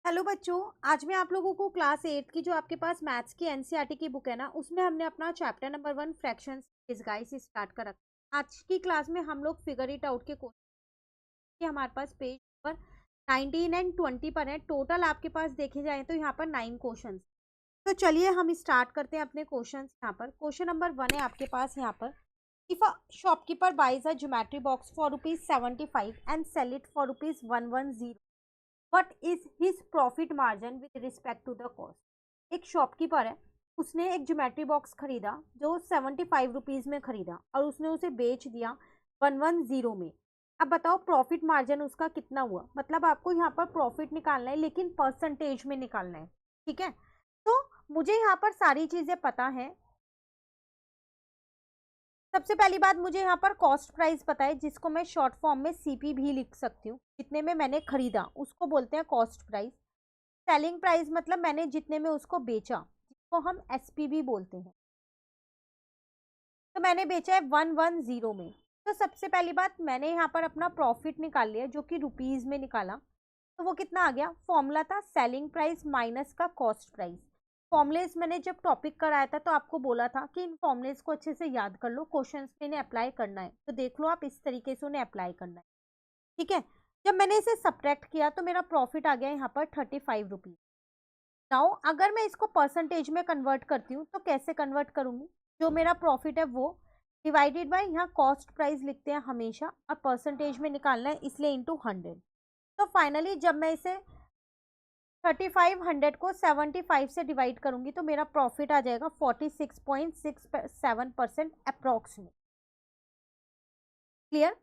Hello बच्चों। आज मैं आप लोगों को क्लास 8 की जो आपके पास मैथ्स की एनसीईआरटी की बुक है ना, उसमें हमने अपना chapter number 1 fractions guys start कर रखा है। आज की क्लास में हम लोग फिगर इट आउट के क्वेश्चन, हमारे पास पेज नंबर 19 एंड 20 पर है। टोटल आपके पास देखे जाए तो यहाँ पर 9 क्वेश्चन। तो चलिए हम स्टार्ट करते हैं अपने क्वेश्चन। यहाँ पर क्वेश्चन नंबर 1 है आपके पास। यहाँ पर if a shopkeeper buys a geometry box for ₹75 and sell it for ₹110, what is his profit margin with respect to the cost. एक शॉपकीपर है, उसने एक ज्योमेट्री बॉक्स खरीदा जो 75 रुपीज में खरीदा और उसने उसे बेच दिया 110 में। अब बताओ प्रॉफिट मार्जिन उसका कितना हुआ। मतलब आपको यहाँ पर प्रॉफिट निकालना है लेकिन परसेंटेज में निकालना है। ठीक है, तो मुझे यहाँ पर सारी चीजें पता है। सबसे पहली बात, मुझे यहाँ पर कॉस्ट प्राइस पता है, जिसको मैं शॉर्ट फॉर्म में सीपी भी लिख सकती हूँ। जितने में मैंने खरीदा उसको बोलते हैं कॉस्ट प्राइस। सेलिंग प्राइस मतलब मैंने जितने में उसको बेचा, जिसको हम एसपी भी बोलते हैं। तो मैंने बेचा है 110 में। तो सबसे पहली बात, मैंने यहाँ पर अपना प्रॉफिट निकाल लिया जो कि रुपीज में निकाला। तो वो कितना आ गया, फॉर्मूला था सेलिंग प्राइस माइनस का कॉस्ट प्राइस। फॉर्मुलेस मैंने जब टॉपिक कराया था तो आपको बोला था कि इन फॉर्मुलेस को अच्छे से याद कर लो, क्वेश्चंस में इन्हें अप्लाई करना है। तो देख लो आप, इस तरीके से उन्हें अप्लाई करना है। ठीक है, जब मैंने इसे सब्ट्रैक्ट किया तो मेरा प्रॉफिट आ गया यहाँ पर 35 रुपीज। नाउ अगर मैं इसको परसेंटेज में कन्वर्ट करती हूँ तो कैसे कन्वर्ट करूंगी। जो मेरा प्रॉफिट है वो डिवाइडेड बाय, यहाँ कॉस्ट प्राइस लिखते हैं हमेशा और परसेंटेज में निकालना है इसलिए इंटू 100। तो फाइनली जब मैं इसे 3500 को 75 से डिवाइड करूंगी तो मेरा प्रॉफिट आ जाएगा 46.67% approximate. Clear.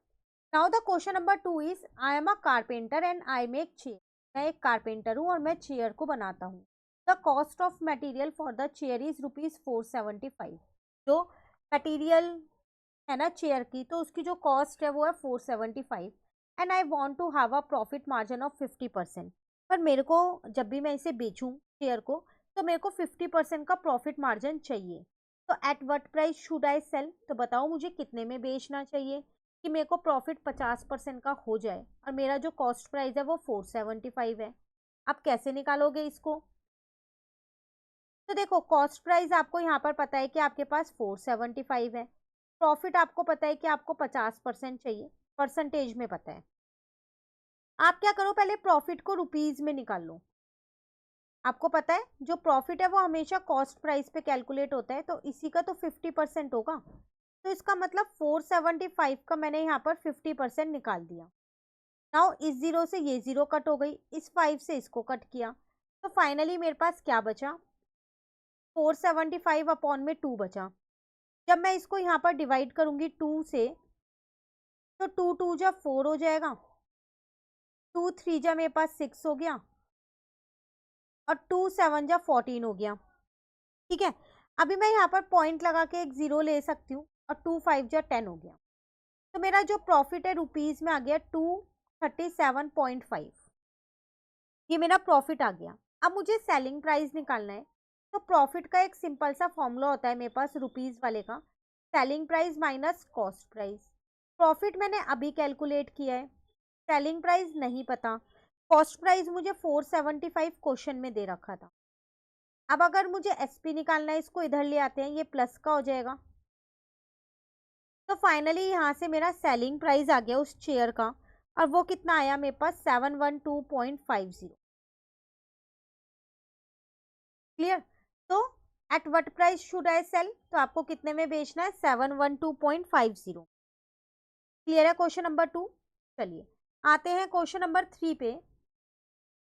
Now the question number 2 is I am a carpenter and I make chair. मैं एक कारपेंटर हूँ और मैं चेयर को बनाता हूँ। The cost of material for the chair is ₹475। जो मटेरियल है ना चेयर की, तो उसकी जो कॉस्ट है वो है 475। And I want to have a profit margin of 50%। पर मेरे को जब भी मैं इसे बेचूं चेयर को, तो मेरे को 50% का प्रॉफिट मार्जिन चाहिए। तो at what price should I sell. तो बताओ मुझे कितने में बेचना चाहिए कि मेरे को प्रॉफिट 50% का हो जाए और मेरा जो कॉस्ट प्राइस है वो 475 है। आप कैसे निकालोगे इसको। तो देखो, कॉस्ट प्राइस आपको यहाँ पर पता है कि आपके पास 475 है। प्रॉफिट आपको पता है कि आपको 50% चाहिए, परसेंटेज में पता है। आप क्या करो, पहले प्रॉफिट को रुपीज में निकाल लो। आपको पता है जो प्रॉफिट है वो हमेशा कॉस्ट प्राइस पे कैलकुलेट होता है, तो इसी का तो 50% होगा। तो इसका मतलब 475 का मैंने यहाँ पर 50% निकाल दिया। नाउ इस जीरो से ये जीरो कट हो गई, इस 5 से इसको कट किया, तो फाइनली मेरे पास क्या बचा, 475 अपॉन में 2 बचा। जब मैं इसको यहाँ पर डिवाइड करूंगी 2 से, तो 2 2 जा 4 हो जाएगा, 2 3 जा मेरे पास 6 हो गया और 2 7 जा 14 हो गया। ठीक है, अभी मैं यहाँ पर पॉइंट लगा के एक जीरो ले सकती हूँ और 2 5 जा 10 हो गया। तो मेरा जो प्रॉफिट है रुपीज में आ गया 237.5। ये मेरा प्रॉफिट आ गया। अब मुझे सेलिंग प्राइस निकालना है। तो प्रॉफिट का एक सिंपल सा फॉर्मूला होता है मेरे पास रुपीज वाले का, selling price minus cost price. Profit मैंने अभी कैलकुलेट किया है, सेलिंग प्राइस नहीं पता, कॉस्ट प्राइस मुझे 475 क्वेश्चन में दे रखा था। अब अगर मुझे एसपी निकालना है, इसको इधर ले आते हैं, ये प्लस का हो जाएगा। तो फाइनली यहाँ से मेरा सेलिंग प्राइस आ गया उस चेयर का, और वो कितना आया मेरे पास 712.50। क्लियर। तो at what price should I sell, तो आपको कितने में बेचना है, 712.50। क्लियर है क्वेश्चन नंबर 2। चलिए आते हैं क्वेश्चन नंबर 3 पे।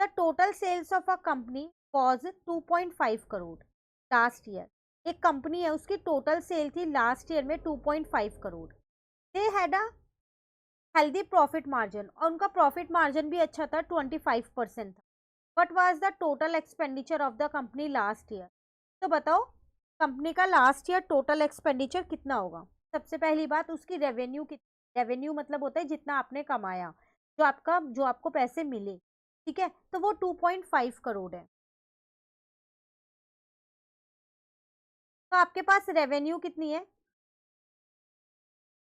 The total sales of a company was 2.5 crore last year. एक कंपनी है, उसकी टोटल सेल थी लास्ट ईयर में 2.5 crore. They had a healthy profit margin, और उनका प्रॉफिट मार्जिन भी अच्छा था, 25% था। What was the total expenditure of the company last year. तो बताओ कंपनी का लास्ट ईयर टोटल एक्सपेंडिचर कितना होगा। सबसे पहली बात, उसकी रेवेन्यू कितनी, रेवेन्यू मतलब होता है जितना आपने कमाया, जो आपको पैसे मिले। ठीक है, तो वो 2.5 करोड़ है। तो आपके पास रेवेन्यू कितनी है,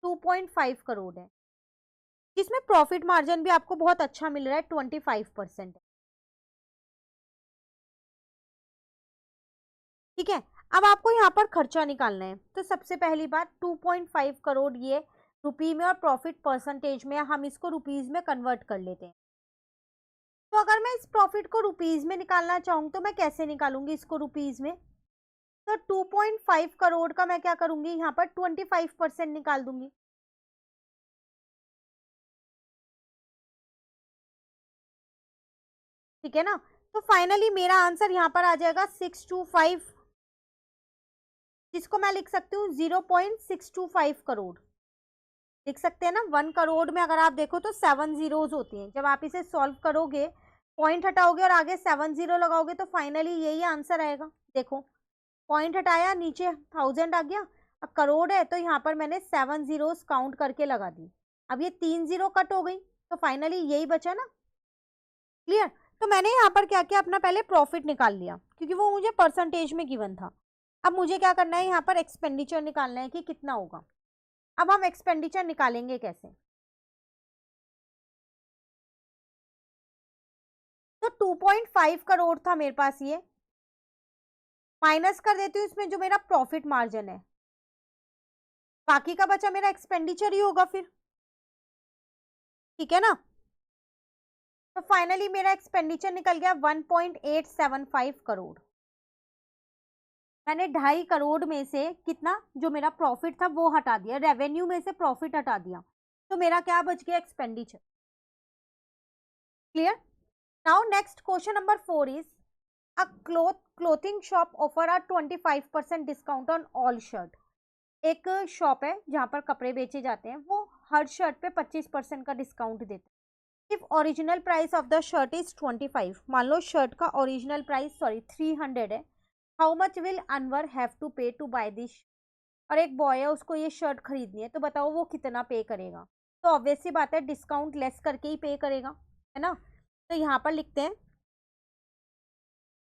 2.5 करोड़ है, जिसमें प्रॉफिट मार्जिन भी आपको बहुत अच्छा मिल रहा है, 25%। ठीक है। अब आपको यहाँ पर खर्चा निकालना है, तो सबसे पहली बात 2.5 करोड़ ये रुपी में और प्रॉफिट परसेंटेज में, हम इसको रुपीज में कन्वर्ट कर लेते हैं। तो अगर मैं इस प्रॉफिट को रुपीज में निकालना चाहूँ तो मैं कैसे निकालूंगी इसको रुपीज में? तो 2.5 करोड़ का मैं क्या करूंगी, यहाँ पर 25% निकाल दूंगी। ठीक है ना। तो फाइनली मेरा आंसर यहाँ पर आ जाएगा 625, जिसको मैं लिख सकती हूँ 0.625 करोड़। लिख सकते हैं ना। 1 करोड़ में अगर आप देखो तो 7 जीरोज होती हैं। जब आप इसे सॉल्व करोगे, पॉइंट हटाओगे और आगे 7 जीरो लगाओगे तो फाइनली यही आंसर आएगा। देखो, पॉइंट हटाया, नीचे 1000 आ गया। अब करोड़ है तो यहाँ पर मैंने 7 जीरोस काउंट करके लगा दी। अब ये 3 जीरो कट हो गई तो फाइनली यही बचा ना। क्लियर। तो मैंने यहाँ पर क्या किया, अपना पहले प्रॉफिट निकाल लिया क्योंकि वो मुझे परसेंटेज में गिवन था। अब मुझे क्या करना है, यहाँ पर एक्सपेंडिचर निकालना है कि कितना होगा। अब हम एक्सपेंडिचर निकालेंगे कैसे? तो 2.5 करोड़ था मेरे पास, ये माइनस कर देती हूँ इसमें जो मेरा प्रॉफिट मार्जिन है, बाकी का बचा मेरा एक्सपेंडिचर ही होगा फिर। ठीक है ना। तो फाइनली मेरा एक्सपेंडिचर निकल गया 1.875 करोड़। मैंने 2.5 करोड़ में से कितना, जो मेरा प्रॉफिट था वो हटा दिया, रेवेन्यू में से प्रॉफिट हटा दिया, तो मेरा क्या बच गया, expenditure. Clear. Now next question number 4 is a clothing shop offer a 25% discount on all shirt. एक शॉप है जहां पर कपड़े बेचे जाते हैं, वो हर शर्ट पे 25% का डिस्काउंट देते हैं। If original price of the shirt is 25, मान लो शर्ट का ओरिजिनल प्राइस 300 है, how much will Anwar have to pay to buy this. और एक बॉय है, उसको ये शर्ट खरीदनी है, तो बताओ वो कितना पे करेगा? तो ऑब्वियस सी बात है, डिस्काउंट लेस करके ही पे करेगा, है ना। तो यहाँ पर लिखते हैं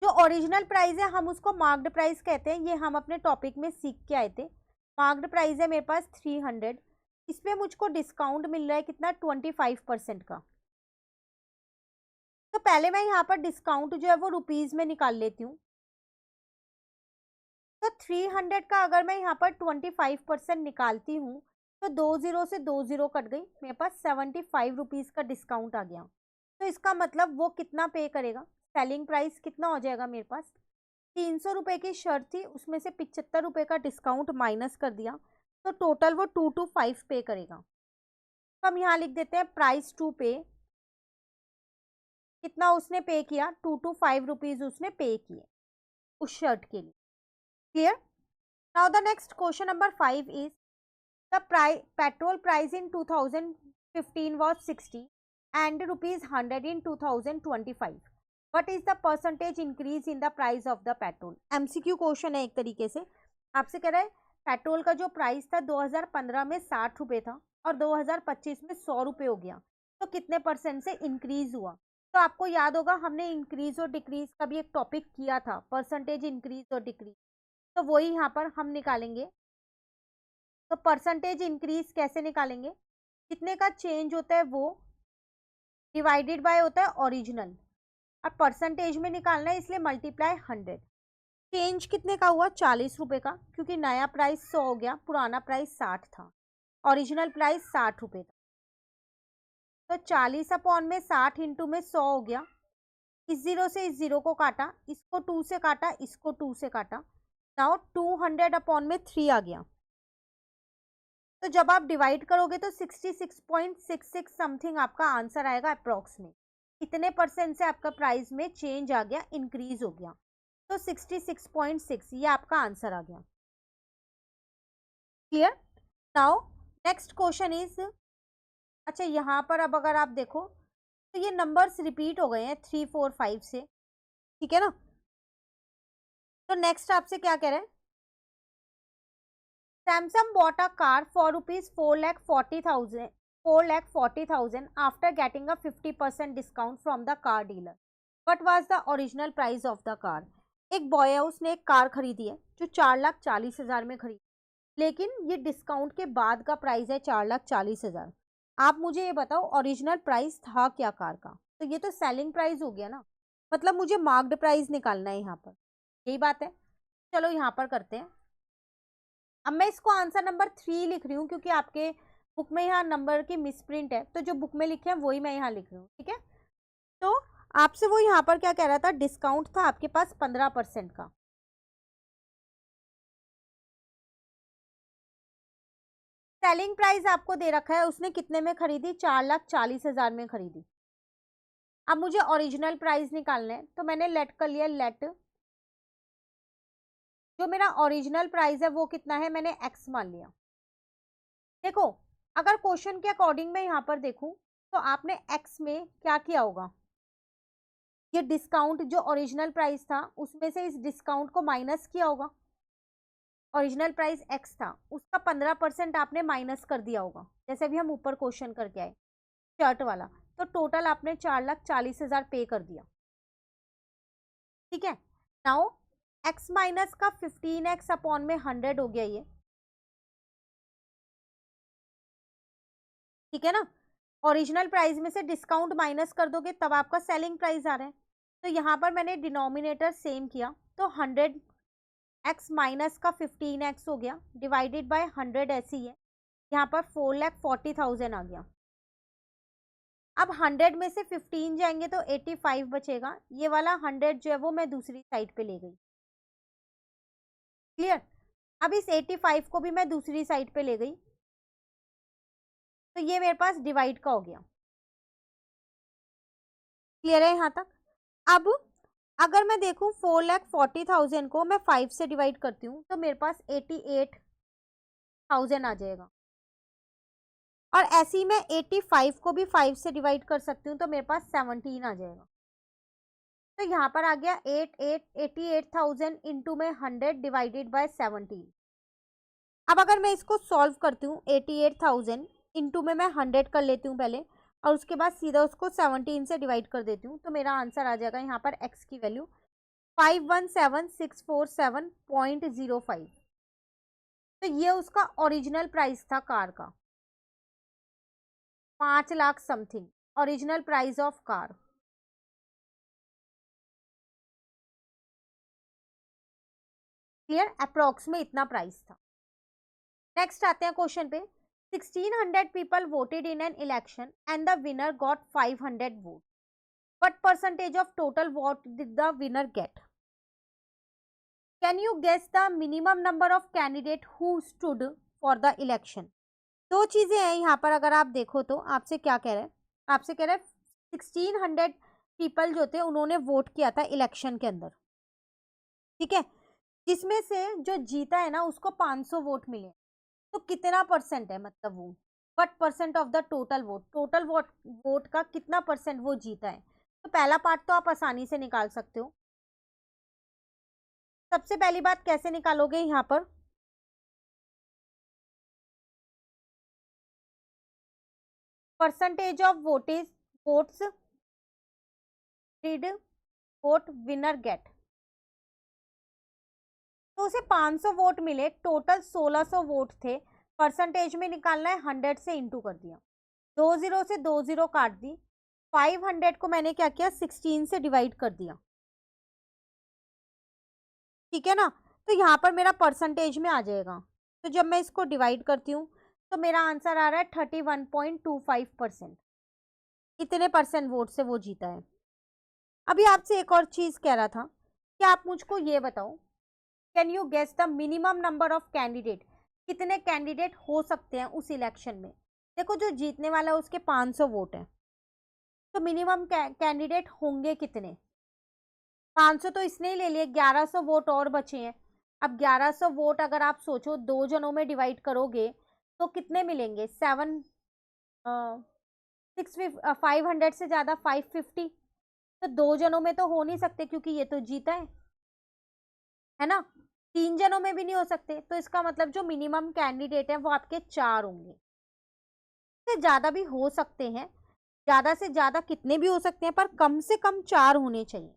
जो ओरिजिनल प्राइस है हम उसको मार्क्ड प्राइस कहते हैं। ये हम अपने टॉपिक में सीख के आए थे। मार्क्ड प्राइस है मेरे पास 300, इसमें मुझको डिस्काउंट मिल रहा है कितना, 25% का। तो पहले मैं यहाँ पर डिस्काउंट जो है वो रुपीज में निकाल लेती हूँ। तो 300 का अगर मैं यहाँ पर 25% निकालती हूँ तो 2 जीरो से 2 जीरो कट गई, मेरे पास 75 रुपीज का डिस्काउंट आ गया। तो इसका मतलब वो कितना पे करेगा, सेलिंग प्राइस कितना हो जाएगा मेरे पास, 300 रुपए की शर्ट थी, उसमें से 75 रुपए का डिस्काउंट माइनस कर दिया, तो टोटल वो 225 पे करेगा। तो हम यहाँ लिख देते हैं प्राइस टू पे, कितना उसने पे किया, 225 रुपीज उसने पे किए उस शर्ट के लिए। Clear. Now the next question number 5 is the petrol price in 2015 was 60 and rupees 100 in 2025. What is the percentage increase in the price of the petrol? MCQ question है एक तरीके से। आपसे कह रहा है पेट्रोल का जो प्राइस था 2015 में 60 रुपए था और 2025 में 100 रुपए हो गया, तो कितने परसेंट से इंक्रीज हुआ? तो आपको याद होगा हमने इंक्रीज और डिक्रीज का भी एक टॉपिक किया था, परसेंटेज इंक्रीज और डिक्रीज, तो वही यहाँ पर हम निकालेंगे। तो परसेंटेज इंक्रीज कैसे निकालेंगे, कितने का चेंज होता है वो डिवाइडेड बाय होता है ओरिजिनल, और परसेंटेज में निकालना है इसलिए मल्टीप्लाई 100। चेंज कितने का हुआ, 40 रुपए का, क्योंकि नया प्राइस 100 हो गया, पुराना प्राइस 60 था, ओरिजिनल प्राइस 60 रुपए था। तो 40 अपॉन में 60 इंटू में 100 हो गया। इस जीरो से इस जीरो को काटा, इसको 2 से काटा, इसको 2 से काटा, नाउ 200 अपॉन में 3 आ गया। तो जब आप डिवाइड करोगे तो 66.66 समथिंग आपका आंसर आएगा अप्रोक्स में। इतने परसेंट से आपका प्राइस में चेंज आ गया, इंक्रीज हो गया, तो 66.6 ये आपका आंसर आ गया। Clear. Now next question is, अच्छा यहाँ पर अब अगर आप देखो तो ये नंबर्स रिपीट हो गए हैं 3 4 5 से, ठीक है ना। तो नेक्स्ट आपसे क्या कह रहे हैं, Samsung bought a car for rupees 4,40,000 after getting a 50% discount from the car dealer. What was the original price of the car? एक बॉय है, उसने एक कार खरीदी है जो 4,40,000 में खरीदी, लेकिन ये डिस्काउंट के बाद का प्राइस है 4,40,000। आप मुझे ये बताओ ओरिजिनल प्राइस था क्या कार का? तो ये तो सेलिंग प्राइस हो गया ना, मतलब मुझे मार्क्ड प्राइस निकालना है यहाँ पर, यही बात है। चलो यहाँ पर करते हैं। अब मैं इसको आंसर नंबर 3 लिख रही हूँ क्योंकि आपके बुक में यहाँ नंबर की मिसप्रिंट है, तो जो बुक में लिखे हैं वही मैं यहाँ लिख रही हूँ, ठीक है। तो आपसे वो यहाँ पर क्या कह रहा था, डिस्काउंट था आपके पास 15% का। सेलिंग प्राइस आपको दे रखा है, उसने कितने में खरीदी, 4,40,000 में खरीदी। अब मुझे ओरिजिनल प्राइस निकालना है, तो मैंने लेट कर लिया, लेट जो मेरा ओरिजिनल प्राइस है वो कितना है, मैंने एक्स मान लिया। देखो अगर क्वेश्चन के अकॉर्डिंग मैं यहाँ पर देखूं तो आपने एक्स में क्या किया होगा, ये डिस्काउंट जो ओरिजिनल प्राइस था उसमें से इस डिस्काउंट को माइनस किया होगा। ओरिजिनल प्राइस एक्स था, उसका 15% आपने माइनस कर दिया होगा, जैसे भी हम ऊपर क्वेश्चन करके आए शर्ट वाला। तो टोटल आपने 4,40,000 पे कर दिया, ठीक है। नाउ एक्स माइनस का 15x अपॉन में 100 हो गया ये, ठीक है ना। ओरिजिनल प्राइस में से डिस्काउंट माइनस कर दोगे तब आपका सेलिंग प्राइस आ रहा है। तो यहाँ पर मैंने डिनोमिनेटर सेम किया, तो 100x माइनस का 15x हो गया, डिवाइडेड बाय 100 ऐसी है, यहाँ पर 4,40,000 आ गया। अब 100 में से 15 जाएंगे तो 85 बचेगा, ये वाला 100 जो है वो मैं दूसरी साइड पे ले गई, क्लियर। अब इस 85 को भी मैं दूसरी साइड पे ले गई, तो ये मेरे पास डिवाइड का हो गया, क्लियर है यहाँ तक। अब अगर मैं देखूं 4,40,000 को मैं 5 से डिवाइड करती हूँ तो मेरे पास 88,000 आ जाएगा, और ऐसे ही मैं 85 को भी 5 से डिवाइड कर सकती हूँ तो मेरे पास 17 आ जाएगा। तो यहाँ पर आ गया 88,000 इंटू में 100 डिवाइडेड बाय 17। अब अगर मैं इसको सॉल्व करती हूँ 88,000 इंटू में मैं 100 कर लेती हूँ पहले, और उसके बाद सीधा उसको 17 से डिवाइड कर देती हूँ, तो मेरा आंसर आ जाएगा यहाँ पर x की वैल्यू 517647.05। तो ये उसका ओरिजिनल प्राइस था कार का, 5 lakh something original price of car. Clear, approx में इतना प्राइस था। नेक्स्ट आते हैं क्वेश्चन पे। 1600 people voted in an election and the winner got 500 votes. What percentage of total vote did the winner get? Can you guess the minimum number of candidate who stood for the election? दो चीजें हैं यहाँ पर, अगर आप देखो तो आपसे क्या कह रहा है, आपसे कह रहा है 1600 पीपल जो थे उन्होंने वोट किया था इलेक्शन के अंदर, ठीक है। जिसमें से जो जीता है ना उसको 500 वोट मिले, तो कितना परसेंट है, मतलब वो what percent of the total vote, total vote का कितना परसेंट वो जीता है। तो पहला पार्ट तो आप आसानी से निकाल सकते हो। सबसे पहली बात कैसे निकालोगे, यहाँ पर percentage of votes did vote winner get, तो उसे 500 वोट मिले, टोटल 1600 वोट थे, परसेंटेज में निकालना है 100 से इंटू कर दिया, 2 जीरो से 2 जीरो काट दी, 500 को मैंने क्या किया 16 से डिवाइड कर दिया, ठीक है ना। तो यहाँ पर मेरा परसेंटेज में आ जाएगा, तो जब मैं इसको डिवाइड करती हूँ तो मेरा आंसर आ रहा है 31.25%। इतने परसेंट वोट से वो जीता है। अभी आपसे एक और चीज कह रहा था कि आप मुझको ये बताओ, can you guess the minimum number of candidate, कितने कैंडिडेट हो सकते हैं उस इलेक्शन में। देखो जो जीतने वाला है उसके 500 वोट हैं, तो मिनिमम कैंडिडेट होंगे कितने, 500 तो इसने ही ले लिए, 1100 वोट और बचे हैं। अब 1100 वोट अगर आप सोचो 2 जनों में डिवाइड करोगे तो कितने मिलेंगे, 500 से ज्यादा 550, तो 2 जनों में तो हो नहीं सकते क्योंकि ये तो जीता है ना। 3 जनों में भी नहीं हो सकते, तो इसका मतलब जो मिनिमम कैंडिडेट है वो आपके 4 होंगे। से ज्यादा भी हो सकते हैं, ज्यादा से ज्यादा कितने भी हो सकते हैं, पर कम से कम 4 होने चाहिए,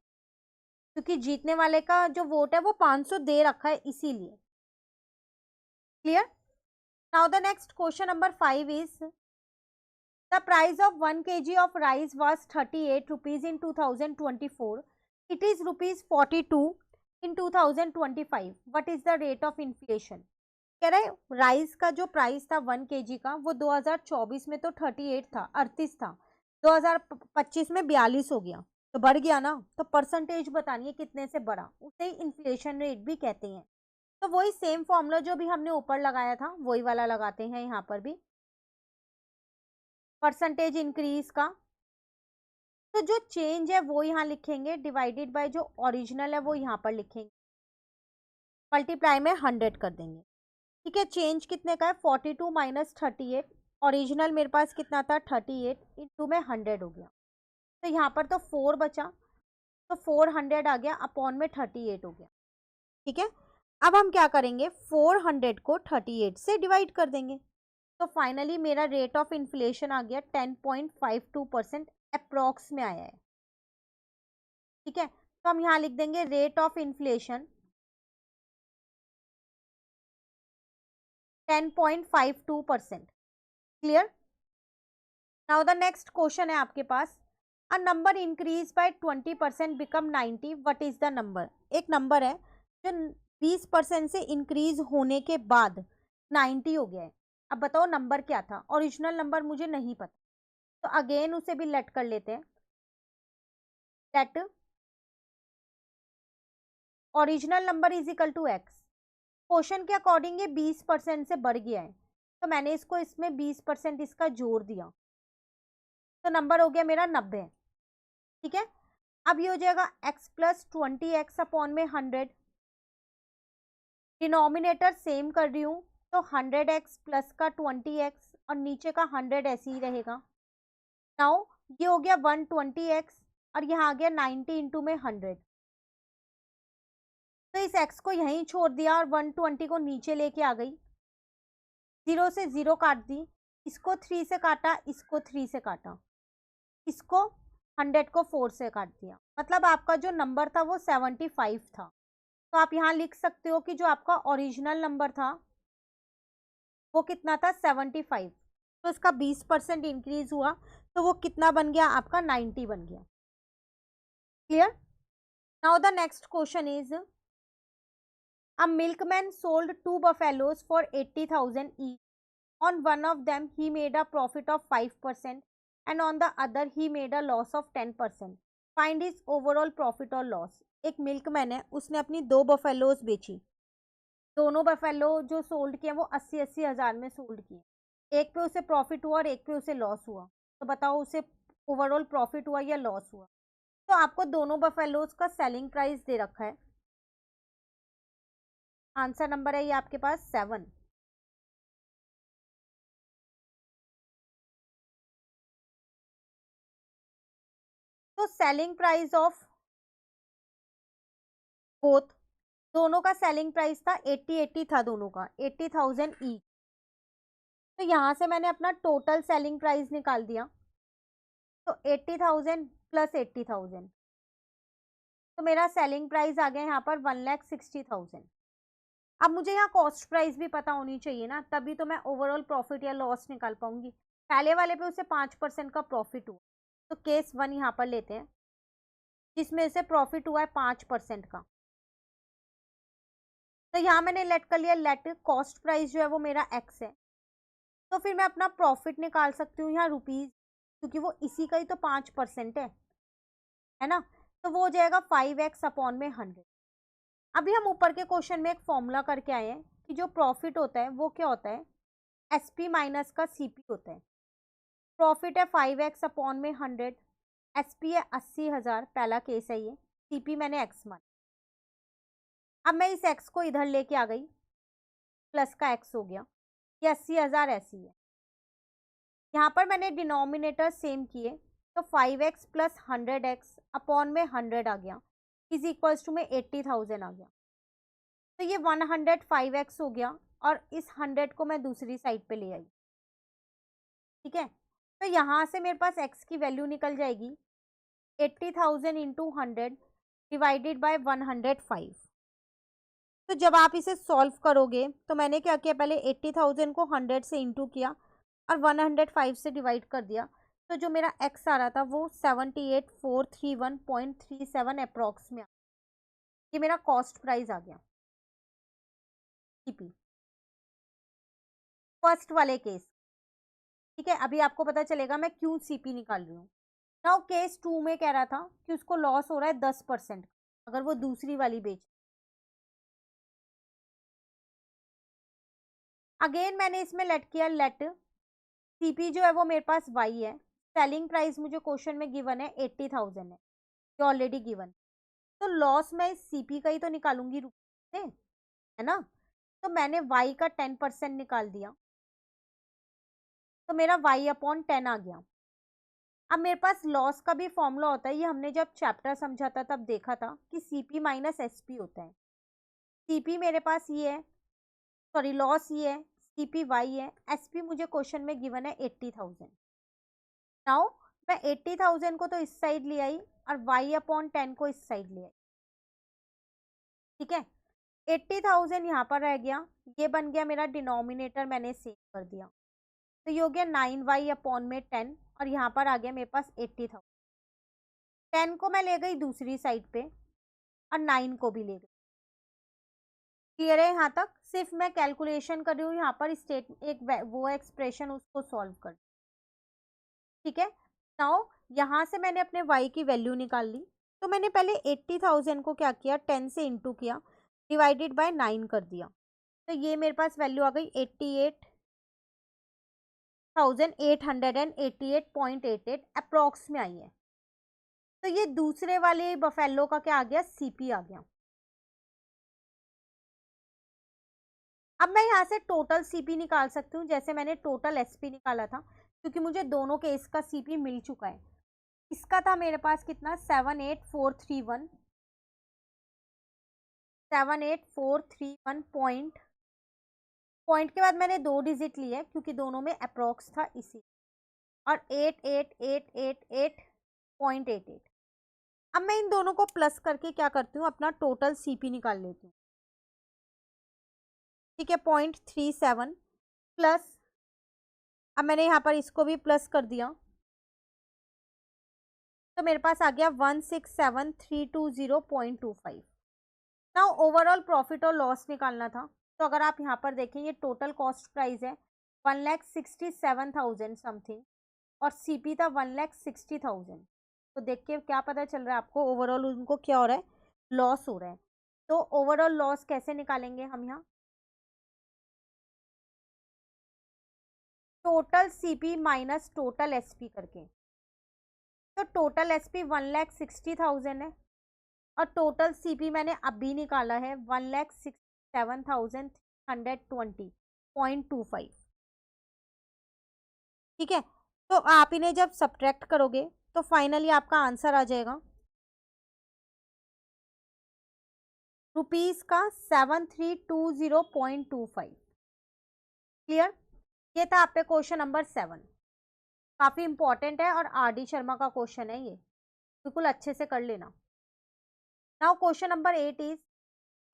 क्योंकि जीतने वाले का जो वोट है वो 500 दे रखा है इसीलिए। Clear. Now the next question number 5 is the price of 1 kg of rice was 38 rupees in 2024. It is rupees 42 in 2025 what is the rate of inflation. कह रहे राइस का जो प्राइस था 1 kg का वो 2024 में तो 38 था, 38 था, 2025 में 42 हो गया, तो बढ़ गया ना। तो परसेंटेज बतानी है कितने से बढ़ा, उसे इन्फ्लेशन रेट भी कहते हैं। तो वही सेम फॉर्मूला जो भी हमने ऊपर लगाया था वही वाला लगाते हैं यहाँ पर भी, परसेंटेज इंक्रीज का। तो जो चेंज है वो यहाँ लिखेंगे, डिवाइडेड बाय जो ओरिजिनल है वो यहाँ पर लिखेंगे, मल्टीप्लाई में 100 कर देंगे। ठीक है, चेंज कितने का है 42 माइनस 38, ओरिजिनल मेरे पास कितना था 38, इंटू में 100 हो गया। तो यहाँ पर तो 4 बचा, तो 400 आ गया, अपॉन में 38 हो गया। ठीक है, अब हम क्या करेंगे 400 को 38 से डिवाइड कर देंगे। तो फाइनली मेरा रेट ऑफ इन्फ्लेशन आ गया 10.52% अप्रॉक्स में आया है। ठीक है, तो हम यहाँ लिख देंगे rate of inflation 10.52%। Clear. Now the next question है आपके पास, a number increase by 20% become 90, what is the number. एक नंबर है जो 20% से इंक्रीज होने के बाद 90 हो गया है। अब बताओ नंबर क्या था, ओरिजिनल नंबर मुझे नहीं पता, तो अगेन उसे भी लेट कर लेते हैं। Let original number is equal to x, question के अकॉर्डिंग ये 20% से बढ़ गया है, तो मैंने इसको इसमें 20% इसका जोड़ दिया, तो नंबर हो गया मेरा 90। ठीक है, अब ये हो जाएगा x प्लस 20x अपॉन में 100, डिनोमिनेटर सेम कर रही हूँ, तो 100x प्लस का 20x और नीचे का 100 ऐसे ही रहेगा। नाउ ये हो गया 120x और यहाँ आ गया 90 इंटू में 100, तो इस x को यहीं छोड़ दिया और 120 को नीचे लेके आ गई, 0 से 0 काट दी, इसको 3 से काटा, इसको 3 से काटा, इसको 100 को 4 से काट दिया, मतलब आपका जो नंबर था वो 75 था। तो आप यहाँ लिख सकते हो कि जो आपका ओरिजिनल नंबर था वो कितना था 75, तो इसका 20% इंक्रीज हुआ, तो वो कितना बन गया आपका 90 बन गया। Clear. Now the next question is, a milkman sold 2 buffaloes for 80,000 each. On one of them he made a profit of 5% and on the other he made a loss of 10%. Find his overall profit or loss. एक milkman है, उसने अपनी 2 buffaloes बेची, दोनों buffalo जो sold किए वो 80-80 हजार में सोल्ड किए, एक पे उसे प्रॉफिट हुआ और एक पे उसे लॉस हुआ, तो बताओ उसे ओवरऑल प्रॉफिट हुआ या लॉस हुआ। तो आपको दोनों बफेलोज का सेलिंग प्राइस दे रखा है, आंसर नंबर है ये आपके पास 7। तो सेलिंग प्राइस ऑफ बोथ, दोनों का सेलिंग प्राइस था 80 था, दोनों का 80,000 ईच। तो यहां से मैंने अपना टोटल सेलिंग प्राइस निकाल दिया, तो 80,000 प्लस 80,000, तो मेरा सेलिंग प्राइस आ गया यहाँ पर 1,60,000। अब मुझे यहाँ कॉस्ट प्राइस भी पता होनी चाहिए ना, तभी तो मैं ओवरऑल प्रॉफिट या लॉस निकाल पाऊंगी। पहले वाले पे उसे 5% का प्रॉफिट हुआ, तो केस 1 यहाँ पर लेते हैं, जिसमें उसे प्रॉफिट हुआ है 5% का। तो यहाँ मैंने लेट कर लिया, लेट कॉस्ट प्राइस जो है वो मेरा एक्स है, तो फिर मैं अपना प्रॉफिट निकाल सकती हूँ यहाँ रुपीज, क्योंकि वो इसी का ही तो 5% है ना, तो वो हो जाएगा 5x अपॉन में 100। अभी हम ऊपर के क्वेश्चन में एक फॉर्मूला करके आए हैं कि जो प्रॉफिट होता है वो क्या होता है, एसपी माइनस का सीपी होता है। प्रॉफिट है 5x अपॉन में 100, एसपी है 80,000, पहला केस है ये, सीपी मैंने एक्स मान। अब मैं इस एक्स को इधर लेके आ गई, प्लस का एक्स हो गया, ये 80,000 ऐसी है। यहाँ पर मैंने डिनोमिनेटर सेम किए, तो 5x प्लस 100x अपॉन में 100 आ गया, इज इक्वल्स टू में 80,000 आ गया, तो ये 105x हो गया, और इस 100 को मैं दूसरी साइड पे ले आई। ठीक है, तो यहाँ से मेरे पास x की वैल्यू निकल जाएगी 80,000 इंटू 100 डिवाइडेड बाय 105। तो जब आप इसे सॉल्व करोगे तो मैंने क्या किया, पहले 80,000 को 100 से इंटू किया और 105 से डिवाइड कर दिया, तो जो मेरा x आ रहा था वो 78,431.37 अप्रॉक्स में। ये मेरा कॉस्ट प्राइस आ गया सीपी फर्स्ट वाले केस। ठीक है, अभी आपको पता चलेगा मैं क्यों सीपी निकाल रही हूँ। नाउ केस 2 में कह रहा था कि उसको लॉस हो रहा है 10% अगर वो दूसरी वाली बेच। अगेन मैंने इसमें लेट किया, लेट सीपी जो है वो मेरे पास वाई है, सेलिंग प्राइस मुझे क्वेश्चन में गिवन है 80,000 है, जो ऑलरेडी गिवन। तो लॉस मैं इस सीपी का ही तो निकालूंगी रुपये से, है ना। तो मैंने वाई का 10% निकाल दिया, तो मेरा वाई अपॉन 10 आ गया। अब मेरे पास लॉस का भी फॉर्मूला होता है, ये हमने जब चैप्टर समझा था तब देखा था कि सीपी माइनस एसपी होता है। सीपी मेरे पास ये है, सॉरी लॉस ये है, सीपी वाई है, एसपी मुझे क्वेश्चन में गिवन है 80,000। नाउ मैं 80,000 को तो इस साइड ले आई और वाई अपॉन 10 को इस साइड ले आई। ठीक है, 80,000 यहाँ पर रह गया, ये बन गया मेरा डिनोमिनेटर, मैंने सेव कर दिया। तो ये हो गया 9y अपॉन में 10 और यहाँ पर आ गया मेरे पास 80,000। 10 को मैं ले गई दूसरी साइड पे और 9 को भी ले गई। क्लियर है यहाँ तक? सिर्फ मैं कैलकुलेशन कर रही हूँ यहाँ पर, स्टेट एक वो एक्सप्रेशन उसको सॉल्व कर। ठीक है, नाउ यहाँ से मैंने अपने y की वैल्यू निकाल ली। तो मैंने पहले 80,000 को क्या किया, 10 से इंटू किया, डिवाइडेड बाय 9 कर दिया। तो ये मेरे पास वैल्यू आ गई 88,888.88 अप्रोक्स में आई है। तो ये दूसरे वाले बफेलो का क्या आ गया, सीपी आ गया। अब मैं यहाँ से टोटल सीपी निकाल सकती हूँ, जैसे मैंने टोटल एसपी निकाला था, क्योंकि मुझे दोनों केस का सीपी मिल चुका है। इसका था मेरे पास कितना, 78431 पॉइंट के बाद मैंने 2 डिजिट लिए क्योंकि दोनों में अप्रोक्स था इसी, और 88,888.88। अब मैं इन दोनों को प्लस करके क्या करती हूँ, अपना टोटल सीपी निकाल लेती हूँ। ठीक है, 0.37 प्लस, अब मैंने यहाँ पर इसको भी प्लस कर दिया, तो मेरे पास आ गया 167,320.25। नाउ ओवरऑल प्रॉफिट और लॉस निकालना था। तो अगर आप यहाँ पर देखें, ये टोटल कॉस्ट प्राइस है 1,67,000 समथिंग और सीपी था 1,60,000। तो देख के क्या पता चल रहा है आपको, ओवरऑल उनको क्या हो रहा है, लॉस हो रहा है। तो ओवरऑल लॉस कैसे निकालेंगे हम यहाँ, total CP minus total SP करके। तो टोटल एसपी 1,60,000 है और टोटल सीपी मैंने अभी निकाला है 1,67,320.25। ठीक है, तो आप इन्हें जब सब्ट्रैक्ट करोगे तो फाइनली आपका आंसर आ जाएगा रुपीज का 7,320.25। क्लियर? ये था आपके क्वेश्चन नंबर 7, काफी इंपॉर्टेंट है और आर डी शर्मा का क्वेश्चन है ये, बिल्कुल अच्छे से कर लेना। Now question number 8 is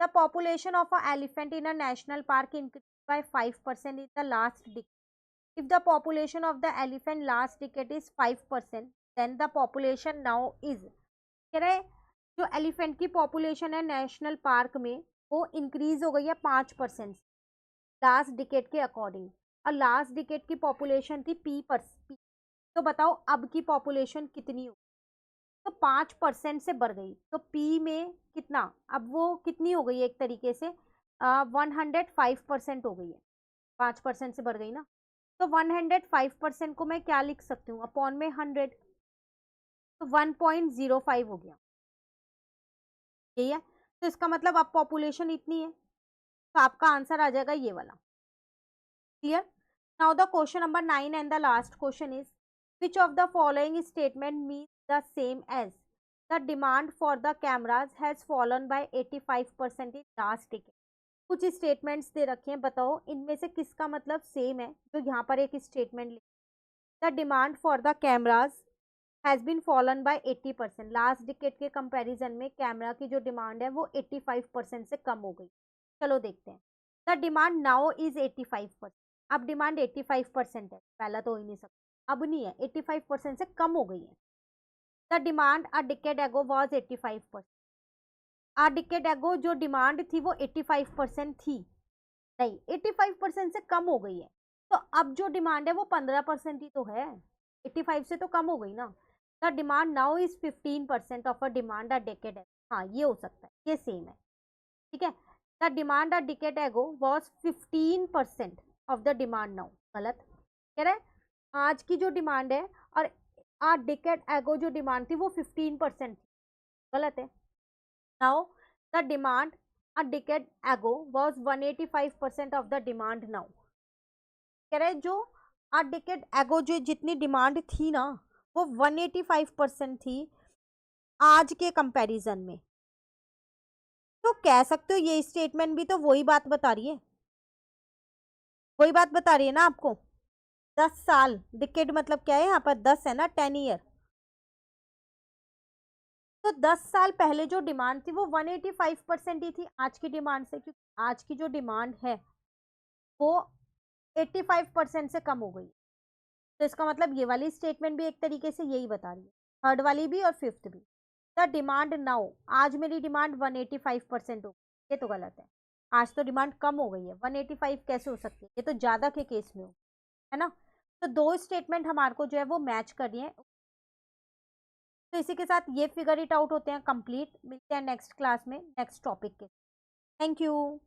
the population of a elephant in a national park increase by 5% in the last decade. If the population of the elephant last decade is 5%, then the population now is, कह रहे जो elephant की population है national park में वो increase हो गई है 5% लास्ट डिकेड के अकॉर्डिंग, और लास्ट डिकेड की पॉपुलेशन थी P। तो बताओ अब की पॉपुलेशन कितनी हो, तो 5% से बढ़ गई, तो P में कितना, अब वो कितनी हो गई, एक तरीके से 105% हो गई है, 5% से बढ़ गई ना। तो 105% को मैं क्या लिख सकती हूँ, अपॉन में 100, तो 1.05 हो गया, यही है। तो इसका मतलब अब पॉपुलेशन इतनी है, तो आपका आंसर आ जाएगा ये वाला। Clear? Now the question number 9 and the last question is which of the following statement means the same as the demand for the cameras has fallen by 85% in last decade. कुछ statements दे रखे हैं, बताओ इनमें से किसका मतलब same है। जो यहाँ पर एक स्टेटमेंट लिखा, the demand for the cameras has been fallen by 80%, last decade के कंपैरिजन में कैमरा की जो डिमांड है वो 85% से कम हो गई। चलो देखते हैं, द डिमांड नाउ इज 85%। अब डिमांड 85% है, पहला तो हो ही नहीं सकता, अब नहीं है, 85% से कम हो गई है। द डिमांड अ डिकेड एगो वाज 85%। आ डिकेड एगो जो डिमांड थी वो 85% थी, नहीं 85% से कम हो गई है, तो अब जो डिमांड है वो 15% ही तो है, 85 से तो कम हो गई ना। The demand now is 15% of a demand a decade एगो, हाँ ये हो सकता है, ये सेम है, ठीक है। द डिमांड अ डिकेड एगो was 15% of the demand now, गलत कह रहा है। आज की जो डिमांड है और आ डिकेड एगो जो डिमांड थी वो 15% थी, गलत है। Now the demand a decade ago was 185% of the demand now, कह रहे जो a decade ago जो जितनी डिमांड थी ना वो 185% थी आज के कंपैरिजन में। तो कह सकते हो ये स्टेटमेंट भी तो वही बात बता रही है, वही बात बता रही है ना आपको। 10 साल, डिकेड मतलब क्या है यहाँ पर, 10 है ना, 10 ईयर। तो 10 साल पहले जो डिमांड थी वो 185% ही थी आज की डिमांड से, क्योंकि आज की जो डिमांड है वो 85% से कम हो गई। तो इसका मतलब ये वाली स्टेटमेंट भी एक तरीके से यही बता रही है, थर्ड वाली भी और फिफ्थ भी। द डिमांड नाउ, आज मेरी डिमांड 185% हो गई, ये तो गलत है। आज तो डिमांड कम हो गई है, 185 कैसे हो सकती है, ये तो ज्यादा के केस में हो, है ना। तो दो स्टेटमेंट हमारे को जो है वो मैच करनी है। तो इसी के साथ ये फिगर इट आउट होते हैं कंप्लीट। मिलते हैं नेक्स्ट क्लास में नेक्स्ट टॉपिक के। Thank you.